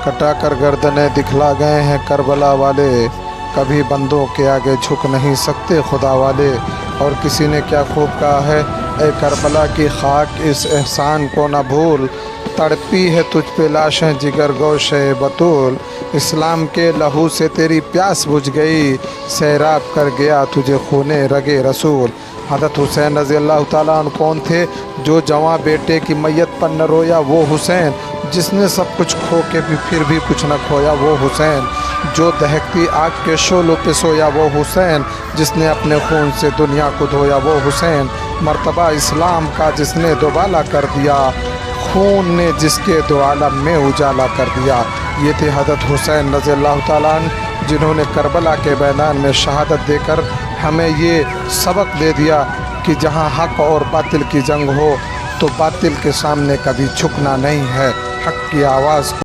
कटा कर गर्दनें दिखला गए हैं करबला वाले, कभी बंदों के आगे झुक नहीं सकते खुदा वाले। और किसी ने क्या खूब कहा है, ए करबला की खाक इस एहसान को न भूल, तड़पी है तुझ पे लाशें जिगर गोशे बतूल। इस्लाम के लहू से तेरी प्यास बुझ गई, सैराब कर गया तुझे खूने रगे रसूल। हज़रत हुसैन रज़ी अल्लाह ताला अन्हु कौन थे? जो जवां बेटे की मैयत पर न रोया वो हुसैन, जिसने सब कुछ खो के भी फिर भी कुछ न खोया वो हुसैन। जो दहकती आग के शोलों पे सोया वो हुसैन, जिसने अपने खून से दुनिया को धोया वो हुसैन। मर्तबा इस्लाम का जिसने दोबाला कर दिया, खून ने जिसके दो आलम में उजाला कर दिया। ये थे हज़रत हुसैन रज़ी अल्लाह ताला अन्हु, जिन्होंने करबला के मैदान में शहादत देकर हमें ये सबक दे दिया कि जहाँ हक़ और बातिल की जंग हो तो बातिल के सामने कभी झुकना नहीं है, हक़ की आवाज़